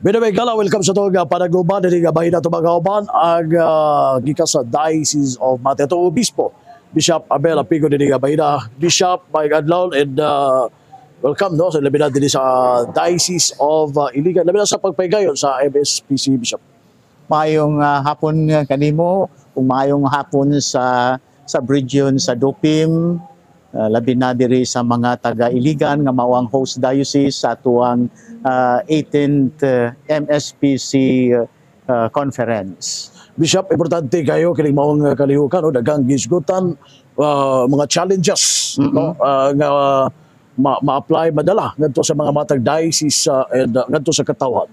Binabay kala, welcome sa itong panagluban din nga bahin na itong mga kauban ang gikas sa Diocese of Mateto Obispo Bishop Abel Apigo din nga bahin na Bishop Mike Adlaw and welcome no sa labi na din sa Diocese of Iligan, labi na sa pagpaygayon sa MSPC Bishop. Mayong hapon kanimo, ug mayong hapon sa region sa Dopim, labi na diri sa mga taga Iligan nga mao ang host diocese sa tuwang 18th MSPC conference. Bishop, importante kayo kining maong kalihukan o daghang gisgutan mga challenges no nga ma-apply madala ngadto sa mga matag diocese and ngadto sa katawan.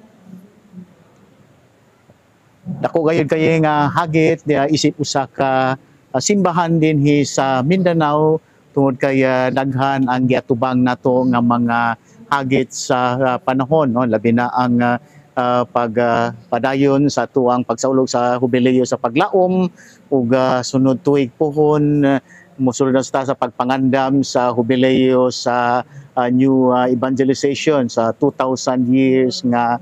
Dako gayud kay nga hagit dia isip usa ka simbahan dinhi sa Mindanao tungod kay daghan ang giatubang nato nga mga hagit sa panahon no, labi na ang pagpadayon sa tuang pagsaulog sa jubileo sa paglaom ug sunod tuig pohon mosulod na sa pagpangandam sa jubileo sa new evangelization sa 2,000 years nga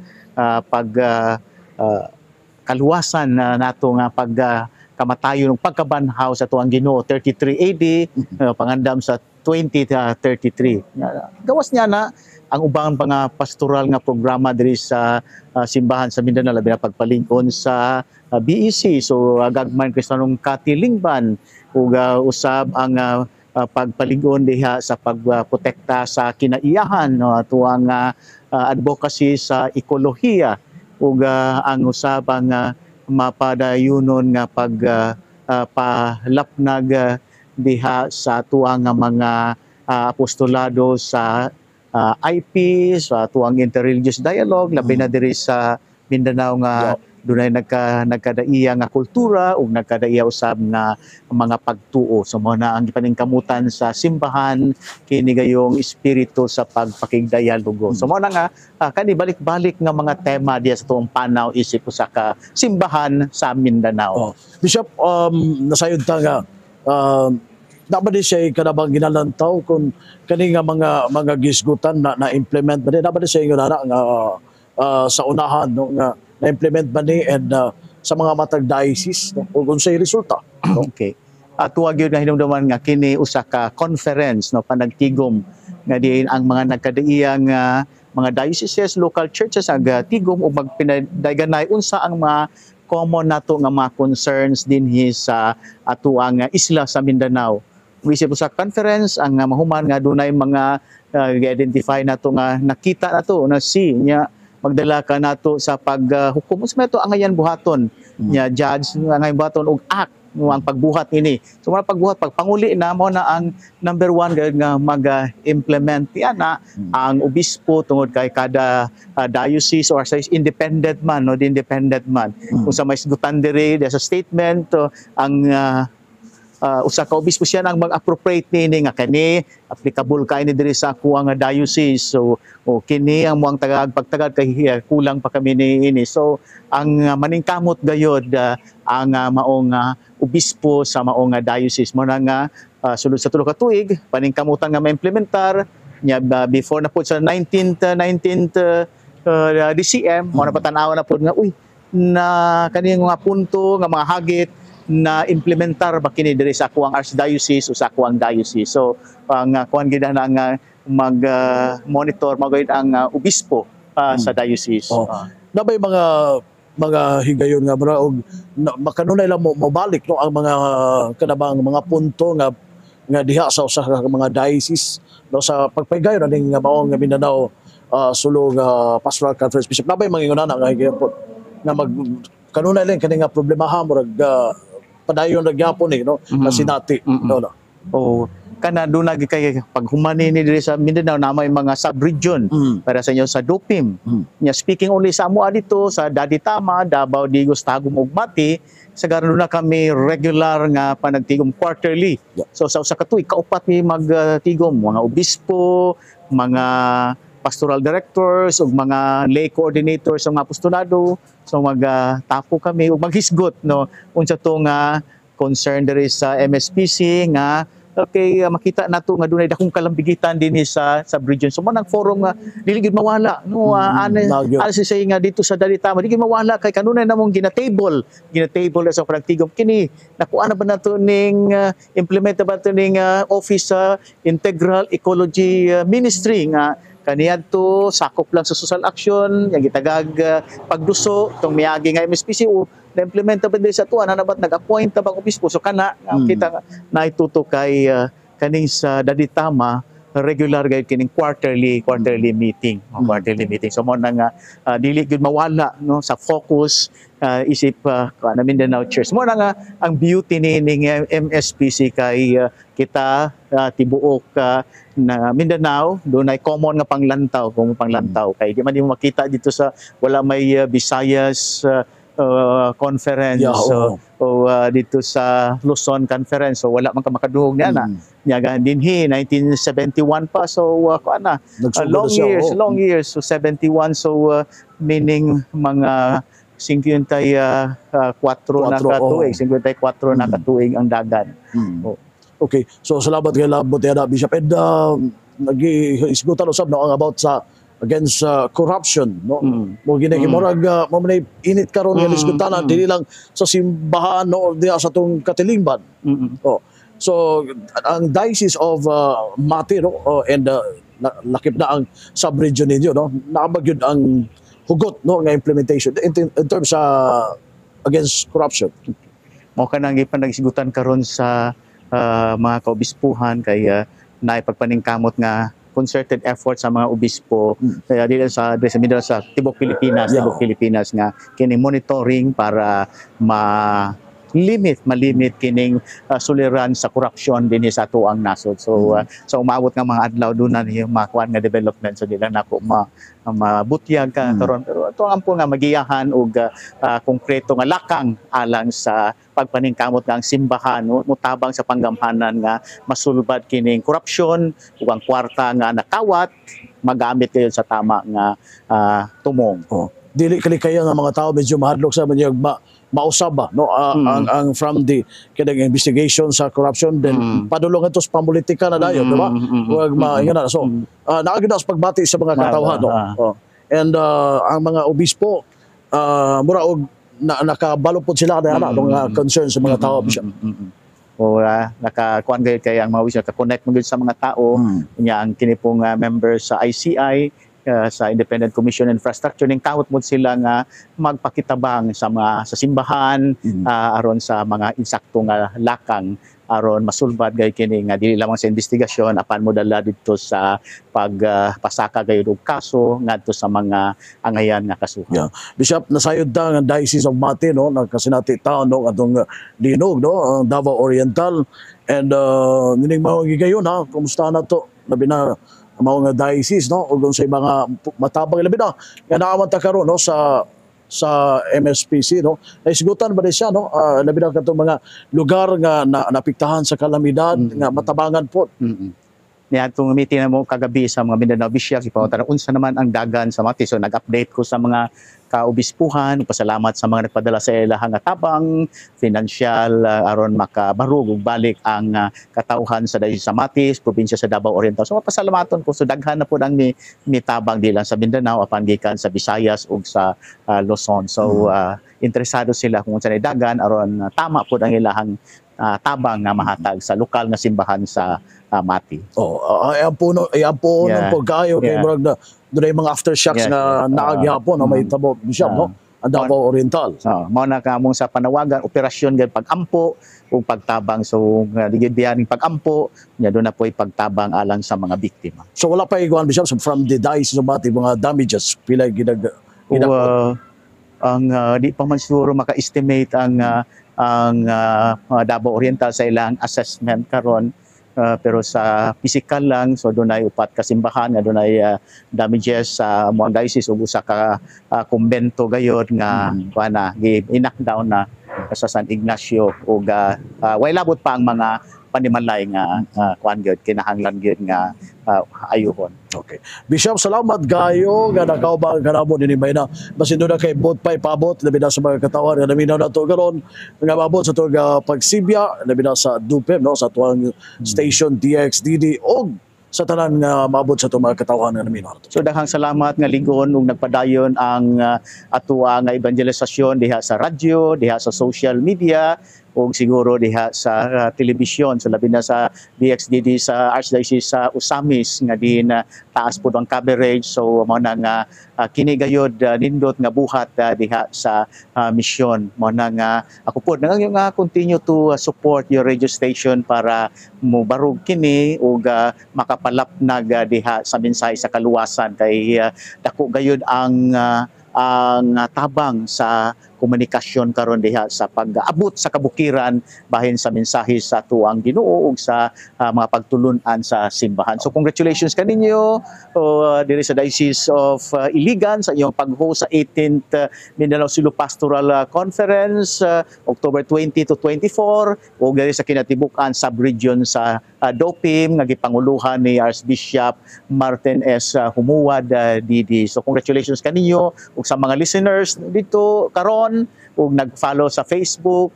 kaluwasan nato nga pagkamatayon ng pagkabanhaw sa tuang Ginoo 33 AD pangandam sa 2033. Gawas niya na ang ubang mga pastoral nga programa diri sa simbahan sa Mindanao labi na pagpalingkon sa BEC so gagmayng Kristiyanong katilingban ug usab ang pagpalingon diha sa pagprotekta sa kinaiyahan no tuang advocacy sa ekolohiya ug ang usab ang mapadayunon nga palapnag diha sa tuang mga apostolado sa IP sa tuang interreligious dialogue labi na diri sa Mindanao nga dunay nagkadaiya nga kultura ug nagkadaiya usab nga mga pagtuo so mo na ang gipaningkamutan sa simbahan kini gayong espiritu sa pagpakigdialogo so mo na nga kani balik-balik nga mga tema diya sa tuong panaw isip usa ka simbahan sa Mindanao. Bishop, nasayod ta nga dapat di siya kanabang ginalantaw kung kani nga mga gisgutan na implement ba di dapat di siya nga sa unahan no nga na-implement ba ni and sa mga matag diocese no? O kung sa'y resulta. No? Okay. Tuwag yun nga hinumduman nga kini usa ka conference no panagtigom nga diin ang mga nagkadaiyang mga dioceses, local churches ag tigom ug magpinadaganay unsa ang mga common nato nga mga concerns dinhi sa atuang isla sa Mindanao. Isip sa conference ang mahuman nga dunay mga i-identify nato nga nakita nato na nya magdala ka nato sa paghukom sa meto ang ayan buhaton nya judge ang ayan buhaton og act ang pagbuhat ini so mga pagbuhat pagpanguli na mo na ang number 1 nga mag-implement na ang obispo tungod kay kada diocese or sa independent man no the independent man kung sa may sigutan diri sa statement ang usa ka obispo siya nang mag-appropriate nini nga kani applicable kay ni diri sa kuang diocese so kini ang muang pagtagad kay kulang pa kami niini so ang maningkamot gayod ang maong obispo sa maong diocese mo na nga sulod sa tulo ka tuig paningkamutan nga ma-implementar nya before na pud sa 19th DCM mo na patanaw na pud nga na kani nga punto nga mga hagit na implementar ba kini diri sa kuang archdiocese o sa kuang diocese. So ang kuan gid na nga mag-monitor magayud ang obispo sa diocese. Nabay mga higayon nga bra og makanunay lang mo mabalik no ang mga kanabang mga punto nga diha sa usa ka mga diocese no sa pagpaygayon aning nga maong Mindanao sulog pastoral conference bishop nabay mangingon na nga higayon po nga mag kanunay lang kani nga problemaha murag padayon ra gyapon no kasi nati no. Kana dunay kay paghumani ni diri sa Mindanao na may mga sub-region para sa inyo sa Dopim. Nya speaking only sa amo dito sa Daditama, Davao, Digos, Tagum ug Mati, sa garon na kami regular nga panagtigom quarterly. So sa usa ka tuig kaupat mi magtigom mga obispo, mga pastoral directors ug mga lay coordinators sa mga apostolado so magtapo kami ug maghisgot no unsa to nga concern diri sa MSPC nga okay, makita nato nga dunay dakong kalambigitan dinhi sa subregion. So mo nang forum nga dili gid mawala no Nagyo. ano si say nga dito sa Dalitama dili gid mawala kay kanunay namong ginatable sa pagtigom kini nakuha na ba nato ning implement na ba nato ning Office sa Integral Ecology Ministry nga kaniadto sakop lang sa social action yang gitagag pagduso tong miagi nga MSPCO na implement ba din sa tuwa na nabat nag-appoint ta bang obispo so kana kita nga naituto kay kaning sa Dalitama regular gayud kining quarterly meeting so mo na nga dili gyud mawala no sa focus isip na Mindanao Church mo na nga ang beauty ning MSPC kay kita tibuok na Mindanao dunay common nga panglantaw kay di man mo makita dito sa wala may Visayas conference dito sa Luzon conference so wala man ka makadungog niya na niya dinhi 1971 pa so long years so 71 so meaning mga 54 na katuig 54 na katuig ang dagan. Okay, so salamat kay labot ya Bishop Ed nag-isgutan usab no about sa against corruption no mo ginahimorag mo man init karon nga diskutanan dili lang sa simbahan no diha sa tong katilingban. So ang Diocese of Mati no and lakip na ang sub-region ninyo no naabag yun ang hugot no nga implementation in terms sa against corruption. Mo kanang gipanaghisgutan karon sa mga kaobispuhan kay naipagpaningkamot nga concerted effort sa mga obispo kaya dili sa Mindanao sa Tibok Pilipinas nga kini monitoring para malimit kining suliran sa corruption dinhi sa ato ang nasod. So sa umabot nga mga adlaw dunan yung makuan nga development so dili nako mabutyag karon pero ato ang po nga magiyahan og konkreto nga lakang alang sa pagpaningkamot nga ang simbahan no mutabang sa panggamhanan nga masulbad kining corruption ug ang kwarta nga nakawat magamit kayo sa tama nga tumong. Dili kalikaya nga mga tao medyo mahadlok sa mga mausab ba no ang from the kinang investigation sa corruption then padulong ito sa pampolitika na dayon di ba wag maingana so naagid sa pagbati sa mga katawhan no and ang mga obispo mura og nakabalo pod sila na mga concerns sa mga tao Bishop. O nakakuan gayud kay ang mga obispo ka-connect mo gyud sa mga tao nya ang kini pong member sa ICI sa Independent Commission on Infrastructure ning kawot mo sila nga magpakitabang sa mga sa simbahan aron sa mga insakto nga lakang aron masulbad gay kini nga dili lamang sa investigasyon apan mo dala dito sa pagpasaka gayud og kaso ngadto sa mga angayan nga kasuhan. Bishop nasayod ta nga Diocese of Mati no nagkasinati taon no atong linog no Davao Oriental and nining mao gigayon ha kumusta na to labi na mao nga diocese no ug sa mga matabang labi na nga naaman ta karon no sa MSPC no naisgutan ba siya no labi na katong mga lugar nga napiktahan sa kalamidad nga matabangan po. Niadtong meeting na mo kagabi sa mga Mindanao Bishop ipawatan unsa naman ang dagan sa Mati so nag-update ko sa mga kaobispuhan pasalamat sa mga nagpadala sa ilahang tabang financial aron makabarug ug balik ang katawhan sa Diocese sa Matis probinsya sa Davao Oriental so pasalamaton ko so daghan na pud ang mitabang di lang sa Mindanao apan gikan sa Visayas ug sa Luzon so interesado sila kung unsa nay dagan aron tama pud ang ilahang tabang nga mahatag sa lokal nga simbahan sa Mati. Ayan po ng pagkayo kay murag na doon mga aftershocks nga naagyapon na may tabo Bishop no ang Davao Oriental. Mao na kamong sa panawagan operasyon gayud pag-ampo ug pagtabang so digid biyaning pag-ampo nya doon na po'y pagtabang alang sa mga biktima. So wala pa iguan Bishop from the Diocese of Mati mga damages pila ang di pa man siguro maka-estimate ang Davao Oriental sa ilang assessment karon pero sa physical lang so dunay upat ka simbahan nga dunay damages sa mga diocese ug usa ka kumbento gayod nga gi-knock down na sa San Ignacio ug way labot pa ang mga panimalay nga kuan gyud kinahanglan gyud nga ayuhon. Okay. Bishop, salamat kayo nga nakaubang kanamo ni Mayna. Basin doon na kay bot pa'y pabot, labi na sa mga katawan nga naminaw na ito karon nga mabot sa ito pagsibya, labi na sa DUPEM, no? Sa tuwang station DXDD o sa tanan nga mabot sa ito mga katawan nga naminaw. So daghang salamat nga ligon ug nagpadayon ang atua nga evangelisasyon diha sa radyo, diha sa social media ug siguro diha sa telebisyon. So labi na sa DXDD sa Archdiocese sa Usamis nga din taas pud ang coverage. So mao na nga kini gayud nindot nga buhat diha sa misyon. Mao na nga ako pud nga continue to support your radio station para mobarog kini ug makapalapnag diha sa mensahe sa kaluwasan kay dako gayud ang tabang sa komunikasyon karon diha sa pag-abot sa kabukiran bahin sa mensahe sa tuang Ginoo ug sa mga pagtulun-an sa simbahan. So congratulations kaninyo diri sa Diocese of Iligan sa iyong pag-host sa 18th Mindanao Silo Pastoral Conference October 20 to 24 ug diri sa kinatibuk-an sub-region sa DOPIM nga gipanguluhan ni Archbishop Martin S. Humuad Didi. So congratulations kaninyo ug sa mga listeners dito karon ug nag-follow sa Facebook.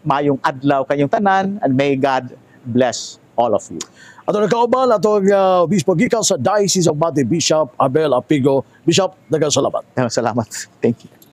Mayong adlaw kayong tanan and may God bless all of you. Ato nagkaubal atong Obispo gikan sa Diocese of Mati, Bishop Abel Apigo. Bishop, daghang salamat. Salamat. Thank you.